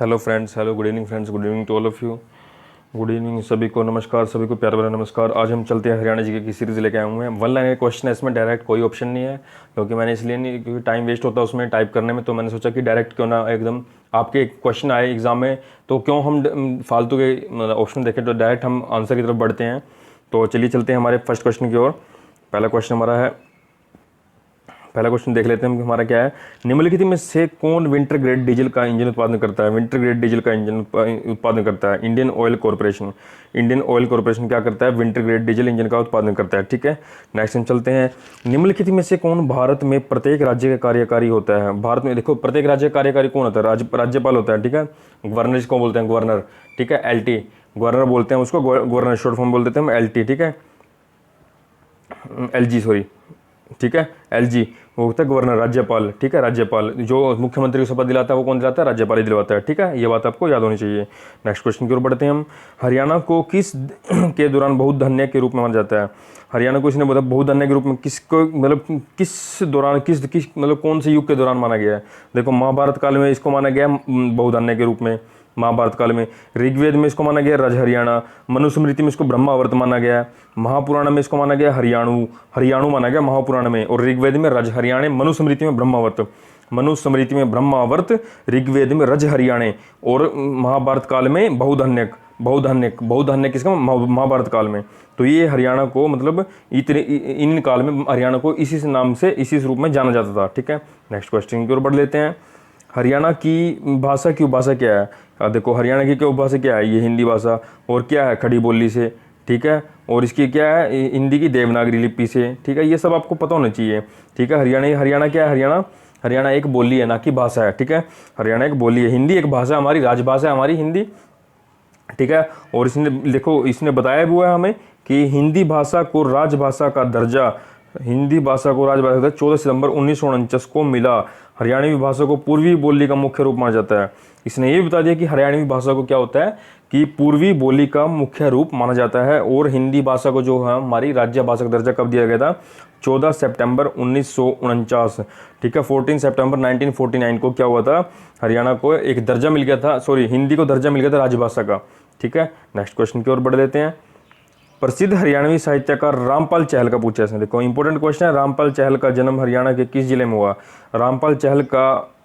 Hello friends, hello good evening friends, good evening to all of you. Good evening सभी को, नमस्कार सभी को, प्यार भरा नमस्कार। आज हम चलते हैं हरियाणा जी की सीरीज़ लेके आए हुए हैं। वन लाइन क्वेश्चन है, इसमें डायरेक्ट कोई ऑप्शन नहीं है, क्योंकि मैंने इसलिए नहीं, क्योंकि टाइम वेस्ट होता है उसमें टाइप करने में, तो मैंने सोचा कि डायरेक्ट क्यों ना एकदम आपके क्वेश्चन आए एग्जाम में, तो क्यों हम फालतू के ऑप्शन देखें, तो डायरेक्ट हम आंसर की तरफ बढ़ते हैं। तो चलिए चलते हैं हमारे फर्स्ट क्वेश्चन की ओर। पहला क्वेश्चन हमारा है, पहला क्वेश्चन देख लेते हैं हम, हमारा क्या है। निम्नलिखित में से कौन विंटर ग्रेड डीजल का इंजन उत्पादन करता है? विंटर ग्रेड डीजल का इंजन उत्पादन करता है Indian oil corporation. Indian oil corporation क्या करता है? विंटर ग्रेड डीजल इंजन का उत्पादन करता है। ठीक है, नेक्स्ट हम चलते हैं। निम्नलिखित में से कौन भारत में प्रत्येक राज्य का कार्यकारी होता है? भारत में देखो, प्रत्येक राज्य का कार्यकारी कौन होता है? राज्यपाल होता है। ठीक है, गवर्नर जिसको बोलते हैं, गवर्नर। ठीक है, LT गवर्नर बोलते हैं उसको, गवर्नर शॉर्ट फॉर्म बोल देते हैं हम LT। ठीक है, LG सॉरी। ठीक है, LG वो होता है गवर्नर, राज्यपाल। ठीक है, राज्यपाल जो मुख्यमंत्री को शपथ दिलाता है वो कौन दिलाता है? राज्यपाल ही दिलवाता है। ठीक है, ये बात आपको याद होनी चाहिए। नेक्स्ट क्वेश्चन की ओर बढ़ते हैं हम। हरियाणा को किस के दौरान बहुधन्य के रूप में माना जाता है? हरियाणा को इसने बोला बहुधन्य के रूप में, किसको मतलब किस दौरान, किस मतलब कौन से युग के दौरान माना गया है? देखो, महाभारत काल में इसको माना गया बहुधन्य के रूप में, महाभारत काल में। ऋग्वेद में इसको माना गया रज हरियाणा, मनुस्मृति में इसको ब्रह्मावर्त माना गया, महापुराण में इसको माना गया हरियाणु माना गया महापुराण में, और ऋग्वेद में रज हरियाणे, मनुस्मृति में ब्रह्मावर्त, मनुस्मृति में ब्रह्मावर्त, ऋग्वेद में रज हरियाणे, और महाभारत काल में बहुधन्य किसका? महाभारत काल में। तो ये हरियाणा को मतलब इतने इन काल में हरियाणा को इसी नाम से, इसी रूप में जाना जाता था। ठीक है, नेक्स्ट क्वेश्चन की ओर बढ़ लेते हैं। हरियाणा की भाषा की उपभाषा क्या है? देखो, हरियाणा की क्या उपभाषा क्या है? ये हिंदी भाषा, और क्या है? खड़ी बोली से। ठीक है, और इसकी क्या है? हिंदी की देवनागरी लिपि से। ठीक है, ये सब आपको पता होना चाहिए। ठीक है, हरियाणा क्या है? हरियाणा एक बोली है, ना कि भाषा है। ठीक है, हरियाणा एक बोली है, हिंदी एक भाषा है, हमारी राजभाषा है हमारी हिंदी। ठीक है, और इसने देखो, इसने बताया भी हुआ है हमें कि हिंदी भाषा को राजभाषा का दर्जा, हिंदी भाषा को राजभाषा 14 सितंबर 1949 को मिला। हरियाणवी भाषा को पूर्वी बोली का मुख्य रूप माना जाता है। इसने ये बता दिया कि हरियाणवी भाषा को क्या होता है कि पूर्वी बोली का मुख्य रूप माना जाता है, और हिंदी भाषा को जो है हमारी राज्य भाषा का दर्जा कब दिया गया था? 14 सितंबर 1949। ठीक है, 14 सितंबर 1949 को क्या हुआ था? हरियाणा को एक दर्जा मिल गया था, सॉरी, हिंदी को दर्जा मिल गया था राजभाषा का। ठीक है, नेक्स्ट क्वेश्चन की ओर बढ़ देते हैं। प्रसिद्ध हरियाणवी साहित्यकार रामपाल चहल का पूछा है। देखो, इंपॉर्टेंट क्वेश्चन है। रामपाल चहल का जन्म हरियाणा के किस जिले में हुआ? रामपाल चहल का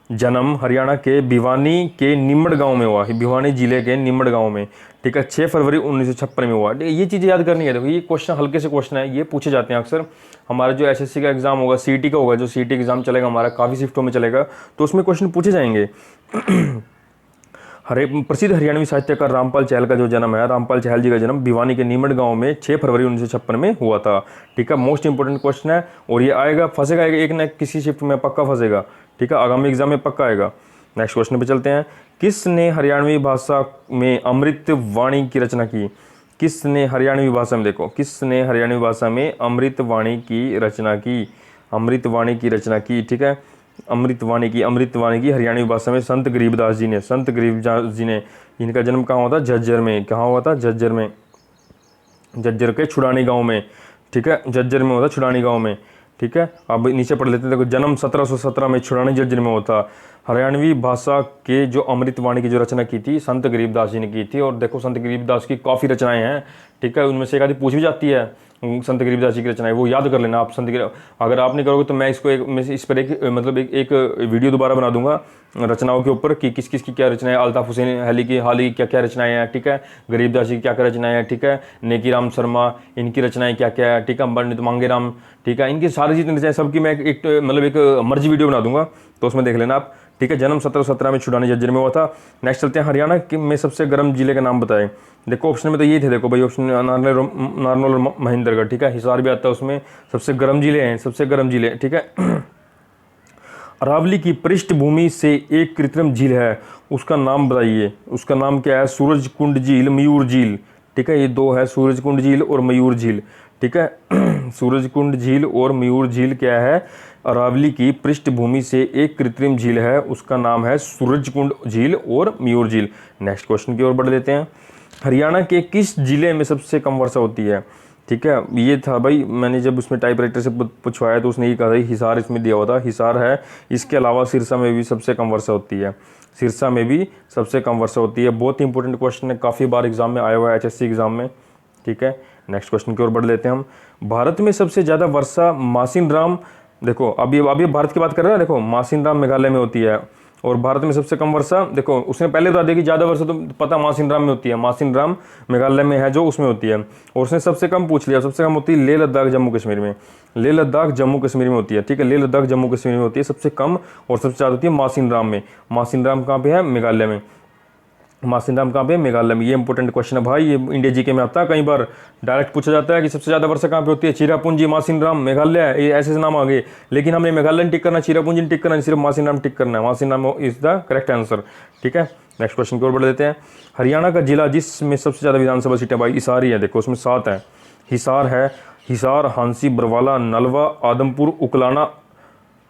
जन्म हरियाणा के भिवानी के निम्मड़ गांव में हुआ, भिवानी जिले के निम्मड़ गांव में। ठीक है, 6 फरवरी 1956 में हुआ। ये चीज़ें याद करनी है। देखो, ये क्वेश्चन हल्के से क्वेश्चन है, ये पूछे जाते हैं अक्सर। हमारा जो SSC का एग्जाम होगा, CT का होगा, जो CT एग्जाम चलेगा हमारा, काफ़ी शिफ्टों में चलेगा, तो उसमें क्वेश्चन पूछे जाएंगे। प्रसिद्ध हरियाणवी साहित्यकार रामपाल चहल का जो जन्म है, रामपाल चहल जी का जन्म भिवानी के नीमड़ गांव में 6 फरवरी 1956 में हुआ था। ठीक है, मोस्ट इंपोर्टेंट क्वेश्चन है, और ये आएगा, फंसेगा एक न किसी शिफ्ट में पक्का फंसेगा। ठीक है, आगामी एग्जाम में पक्का आएगा। नेक्स्ट क्वेश्चन पे चलते हैं। किसने हरियाणवी भाषा में अमृत वाणी की रचना की? किसने हरियाणवी भाषा में, देखो, किसने हरियाणवी भाषा में अमृत वाणी की रचना की? अमृत वाणी की रचना की। ठीक है, अमृतवाणी की हरियाणवी भाषा में संत गरीबदास जी ने, संत गरीबदास जी ने। इनका जन्म कहाँ हुआ था? झज्जर में। कहाँ हुआ था? झज्जर में, झज्जर के छुड़ानी गांव में। ठीक है, झज्जर में हुआ था, छुड़ानी गांव में। ठीक है, अब नीचे पढ़ लेते हैं। देखो, जन्म 1717 में छुड़ानी झज्जर में होता। हरियाणवी भाषा के जो अमृतवाणी की जो रचना की थी, संत गरीबदास जी ने की थी। और देखो, संत गरीबदास की काफ़ी रचनाएं हैं। ठीक है, उनमें से एक आधी पूछ भी जाती है, संत गरीबदास जी की रचनाएं, वो याद कर लेना आप। अगर आप नहीं करोगे तो मैं इसको इस पर एक वीडियो दोबारा बना दूंगा रचनाओं के ऊपर कि किस किस की क्या रचनाएं, अल्ताफ हुसैन हाली की क्या क्या रचनाएं हैं। ठीक है, गरीबदास जी की क्या क्या रचनाएं हैं। ठीक है, नेकी राम शर्मा, इनकी रचनाएं क्या क्या है। ठीक है, पंडित मांगे राम, ठीक है, इनकी सारी जितनी रचनाएं सबकी मैं एक मर्जी वीडियो बना दूंगा, तो उसमें देख लेना आप। ठीक है, जन्म 1717 में छुड़ानी झज्जर में हुआ था। नेक्स्ट चलते हैं, हरियाणा में सबसे गर्म जिले का नाम बताएं। देखो, ऑप्शन में तो ये थे, देखो भाई, ऑप्शन नारनौल और महेंद्रगढ़। ठीक है, हिसार भी आता है उसमें। सबसे गर्म जिले हैं, सबसे गर्म जिले। ठीक है, अरावली की पृष्ठभूमि से एक कृत्रिम झील है, उसका नाम बताइए। उसका नाम क्या है? सूरज कुंड झील, मयूर झील। ठीक है, ये दो है, सूरज कुंड झील और मयूर झील। ठीक है, सूरज कुंड झील और मयूर झील क्या है? अरावली की पृष्ठभूमि से एक कृत्रिम झील है, उसका नाम है सूरज कुंड झील और मयूर झील। नेक्स्ट क्वेश्चन की ओर बढ़ लेते हैं। हरियाणा के किस जिले में सबसे कम वर्षा होती है? ठीक है, ये था भाई, मैंने जब उसमें टाइपराइटर से पूछवाया तो उसने ये कहा था हिसार इसमें दिया हुआ था, हिसार है। इसके अलावा सिरसा में भी सबसे कम वर्षा होती है, सिरसा में भी सबसे कम वर्षा होती है। बहुत ही इंपॉर्टेंट क्वेश्चन है, काफ़ी बार एग्जाम में आया हुआ है, HSC एग्जाम में। ठीक है, नेक्स्ट क्वेश्चन की ओर बढ़ लेते हैं हम। भारत में सबसे ज़्यादा वर्षा मासिन राम, देखो अभी भारत की बात कर रहे हैं, देखो मासिन राम मेघालय में होती है। और भारत में सबसे कम वर्षा, देखो उसने पहले बता दिया कि ज़्यादा वर्षा तो पता मासिन राम में होती है, मासिन राम मेघालय में है जो, उसमें होती है। और उसने सबसे कम पूछ लिया, सबसे कम होती है लेह लद्दाख जम्मू कश्मीर में, लेह लद्दाख जम्मू कश्मीर में होती है। ठीक है, लेह लद्दाख जम्मू कश्मीर में होती है सबसे कम, और सबसे ज़्यादा होती है मासिन राम में। मासिन राम कहाँ पे है? मेघालय में। मासिन राम कहाँ पे? मेघालय में। ये इंपॉर्टेंट क्वेश्चन है भाई, ये इंडिया जीके में आता है, कई बार डायरेक्ट पूछा जाता है कि सबसे ज़्यादा वर्षा कहाँ पे होती है, चिरापुंजी, मासिन राम, मेघालय, ये ऐसे ऐसे नाम आ गए। लेकिन हमने मेघालय टिक करना, चिरापुंजी टिक करना, सिर्फ मासिन राम टिक करना है। मासिन Ram is the correct answer. ठीक है, नेक्स्ट क्वेश्चन की ओर बढ़ देते हैं। हरियाणा का जिला जिसमें सबसे ज़्यादा विधानसभा सीटें भाई, हिसार ही है, देखो उसमें 7 है। हिसार है, हिसार, हांसी, बरवाला, नलवा, आदमपुर, उकलाना,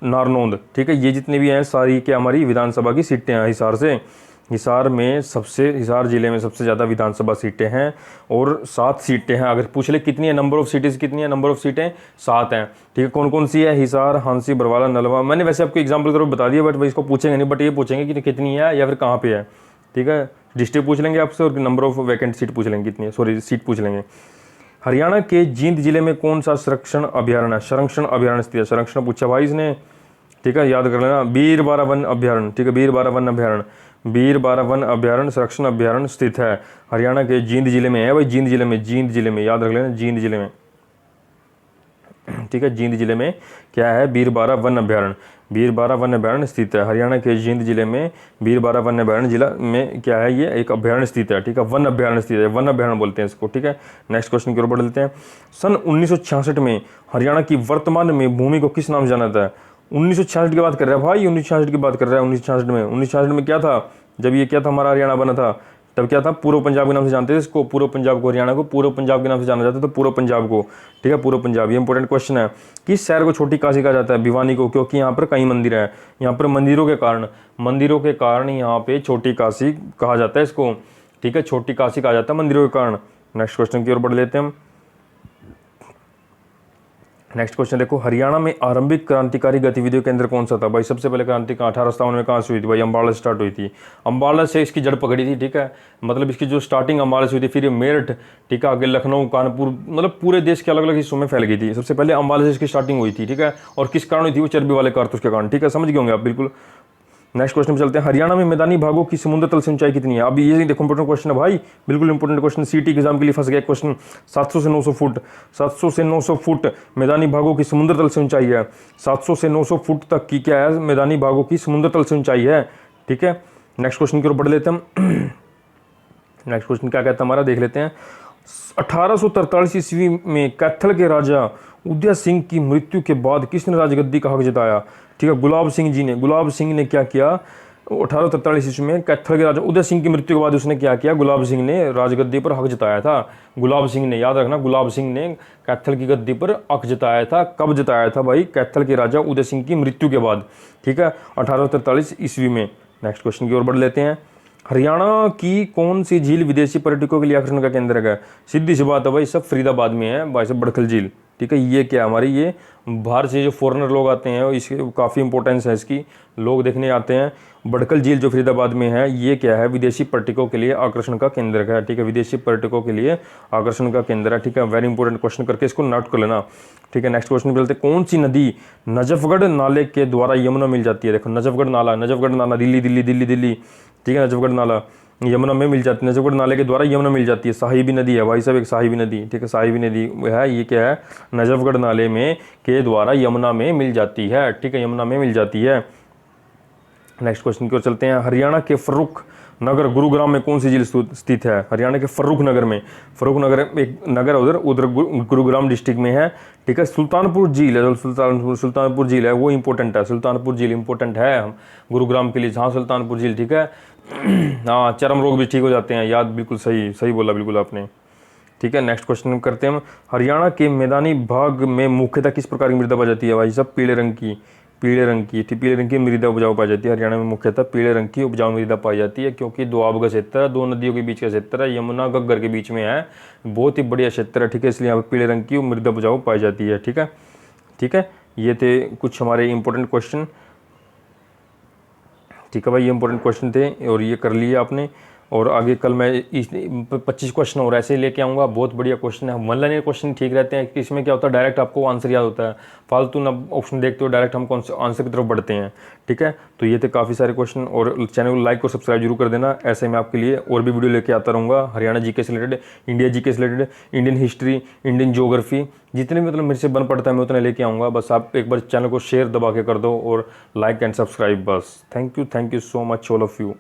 नारनौंद। ठीक है, ये जितने भी हैं सारी क्या हमारी विधानसभा की सीटें हैं हिसार से। हिसार में सबसे, हिसार जिले में सबसे ज़्यादा विधानसभा सीटें हैं और 7 सीटें हैं। अगर पूछ ले कितनी है, नंबर ऑफ सीटें कितनी है, नंबर ऑफ सीटें 7 हैं। ठीक है, कौन कौन सी है? हिसार, हांसी, बरवाला, नलवा। मैंने वैसे आपको एग्जाम्पल के तौर पर बता दिया, बट इसको पूछेंगे नहीं, बट ये पूछेंगे कि कितनी है या फिर कहाँ पे है। ठीक है, डिस्ट्रिक्ट पूछ लेंगे आपसे और नंबर ऑफ वैकेंट सीट पूछ लेंगे, कितनी है, सॉरी सीट पूछ लेंगे। हरियाणा के जींद जिले में कौन सा संरक्षण अभ्यारण्य है? संरक्षण अभ्यारण्य स्थित है, संरक्षण पूछा भाई इसने। ठीक है, याद कर लेना, बीरबारा वन अभ्यारण्य। ठीक है, बीरबारा वन अभ्यारण्य, बीरबारा वन अभ्यारण्य, संरक्षण अभ्यारण्य स्थित है हरियाणा के जींद जिले में है भाई, जींद जिले में, जींद जिले में, याद रख लेना, जींद जिले में। ठीक है, जींद जिले में क्या है? बीरबारा वन अभ्यारण्य, बीरबारा वन अभ्यारण्य स्थित है हरियाणा के जींद जिले में। बीरबारा वन अभ्यारण्य जिला में क्या है? ये एक अभ्यारण्य स्थित है। ठीक है, वन अभ्यारण्य स्थित है, वन अभ्यारण्य बोलते हैं इसको। ठीक है, नेक्स्ट क्वेश्चन की ओर बढ़ लेते हैं। सन 1966 में हरियाणा की वर्तमान में भूमि को किस नाम से जाना जाता है? 1966 की बात कर रहा है भाई, 1966 की बात कर रहा है। 1966 में क्या था? जब ये क्या था, हमारा हरियाणा बना था, तब क्या था? पूर्व पंजाब के नाम से जानते थे इसको, पूर्व पंजाब को, हरियाणा को पूर्व पंजाब के नाम से जाना जाता है, तो पूर्व पंजाब को। ठीक है, पूर्व पंजाब। ये इंपॉर्टेंट क्वेश्चन है। किस शहर को छोटी काशी कहा जाता है? भिवानी को, क्योंकि यहाँ पर कई मंदिर हैं, यहाँ पर मंदिरों के कारण यहाँ पे छोटी काशी कहा जाता है इसको। ठीक है, छोटी काशी कहा जाता है मंदिरों के कारण। नेक्स्ट क्वेश्चन की ओर बढ़ लेते हैं हम। नेक्स्ट क्वेश्चन देखो, हरियाणा में आरंभिक क्रांतिकारी गतिविधियों के अंदर कौन सा था भाई? सबसे पहले क्रांति 1857 में कहाँ से हुई थी भाई? अम्बाला से स्टार्ट हुई थी, अम्बाला से इसकी जड़ पकड़ी थी। ठीक है, मतलब इसकी जो स्टार्टिंग अम्बाला से हुई थी, फिर ये मेरठ, ठीक है, आगे लखनऊ, कानपुर, मतलब पूरे देश के अलग अलग हिस्सों में फैल गई थी। सबसे पहले अम्बाला से इसकी स्टार्टिंग हुई थी। ठीक है, और किस कारण हुई थी? वो चर्बी वाले कारतूस के कारण। ठीक है, समझ गए होंगे आप बिल्कुल। नेक्स्ट क्वेश्चन पे चलते हैं। हरियाणा में मैदानी भागों की समुद्र तल से ऊंचाई कितनी है? अब ये देखो इंपॉर्टेंट क्वेश्चन है भाई, बिल्कुल इंपॉर्टेंट क्वेश्चन, सीटी एग्जाम के लिए फंस गया क्वेश्चन। 700 से 900 फुट, 700 से 900 फुट मैदानी भागों की समुद्र तल से ऊंचाई है। 700 से 900 फुट तक की क्या है? मैदानी भागों की समुद्र तल से ऊंचाई है। ठीक है, नेक्स्ट क्वेश्चन की ओर बढ़ लेते हैं। नेक्स्ट क्वेश्चन क्या कहता है हमारा, देख लेते हैं। 1843 ईस्वी में कैथल के राजा उदय सिंह की मृत्यु के बाद किसने राजगद्दी का हक जताया? ठीक है, गुलाब सिंह जी ने। गुलाब सिंह ने क्या किया? 1843 ईस्वी में कैथल के राजा उदय सिंह की मृत्यु के बाद उसने क्या किया? गुलाब सिंह ने राजगद्दी पर हक जताया था। गुलाब सिंह ने, याद रखना, गुलाब सिंह ने कैथल की गद्दी पर हक जताया था। कब जताया था भाई? कैथल के राजा उदय सिंह की मृत्यु के बाद। ठीक है, 1843 ईस्वी में। नेक्स्ट क्वेश्चन की ओर बढ़ लेते हैं। हरियाणा की कौन सी झील विदेशी पर्यटकों के लिए आकर्षण का केंद्र है? सीधी सी बात है भाई, सब फरीदाबाद में है भाई, सब बड़खल झील। ठीक है, ये क्या हमारी, ये बाहर से जो फॉरेनर लोग आते हैं इसकी काफ़ी इंपॉर्टेंस है, इसकी लोग देखने आते हैं। बड़खल झील जो फरीदाबाद में है, ये क्या है? विदेशी पर्यटकों के लिए आकर्षण का केंद्र है। ठीक है, विदेशी पर्यटकों के लिए आकर्षण का केंद्र है। ठीक है, वेरी इंपॉर्टेंट क्वेश्चन करके इसको नोट कर लेना। ठीक है, नेक्स्ट क्वेश्चन पे चलते हैं। कौन सी नदी नजफगढ़ नाले के द्वारा यमुना मिल जाती है? देखो नजफगढ़ नाला, नजफगढ़ नाला, दिल्ली दिल्ली दिल्ली दिल्ली। ठीक है, नजफगढ़ नाला यमुना में मिल जाती है, नजफगढ़ नाले के द्वारा यमुना मिल जाती है। साहिबी नदी है भाई साहब, एक साहिबी नदी। ठीक है, साहिबी नदी है, ये क्या है? नजफगढ़ नाले में के द्वारा यमुना में मिल जाती है। ठीक है, यमुना में मिल जाती है। नेक्स्ट क्वेश्चन की ओर चलते हैं। हरियाणा के फर्रुख नगर गुरुग्राम में कौन सी झील स्थित है? हरियाणा के फर्रुख नगर में, फर्रुख नगर एक नगर उधर उधर गुरुग्राम डिस्ट्रिक्ट में है। ठीक है, सुल्तानपुर झील है, सुल्तानपुर झील है वो इंपॉर्टेंट है, सुल्तानपुर झील इंपॉर्टेंट है हम गुरुग्राम के लिए। जहाँ सुल्तानपुर झील, ठीक है, हाँ, चर्म रोग भी ठीक हो जाते हैं, याद, बिल्कुल सही सही बोला बिल्कुल आपने। ठीक है, नेक्स्ट क्वेश्चन करते हैं हम। हरियाणा के मैदानी भाग में मुख्यतः किस प्रकार की मृदा पाई जाती है भाई? सब पीले रंग की, पीले रंग की थी, पीले रंग की मृदा उपजाऊ पाई जाती है। हरियाणा में मुख्यतः पीले रंग की उपजाऊ मृदा पाई जाती है, क्योंकि दोआब का क्षेत्र है, दो नदियों के बीच का क्षेत्र है, यमुना घग्गर के बीच में है, बहुत ही बढ़िया क्षेत्र है, ठीक है, इसलिए यहाँ पर पीले रंग की मृदा उपजाऊ पाई जाती है। ठीक है, ठीक है, ये थे कुछ हमारे इंपॉर्टेंट क्वेश्चन। ठीक है भाई, ये इंपॉर्टेंट क्वेश्चन थे और ये कर लिए आपने। और आगे कल मैं 25 क्वेश्चन और ऐसे ही लेके आऊँगा, बहुत बढ़िया क्वेश्चन है। वन लाइनर क्वेश्चन ठीक रहते हैं कि इसमें क्या होता है, डायरेक्ट आपको आंसर याद होता है, फालतू ना ऑप्शन देखते हो, डायरेक्ट हम आंसर की तरफ बढ़ते हैं। ठीक है, तो ये थे काफ़ी सारे क्वेश्चन, और चैनल को लाइक और सब्सक्राइब जरूर कर देना। ऐसे मैं आपके लिए और भी वीडियो लेके आता रहूँगा, हरियाणा जीके से रिलेटेड, इंडिया जीके से related, Indian history, Indian geography, जितने भी मतलब मेरे से बन पड़ता है मैं उतने लेके आऊँगा। बस आप एक बार चैनल को शेयर दबा के कर दो और लाइक एंड सब्सक्राइब बस। Thank you so much all of you.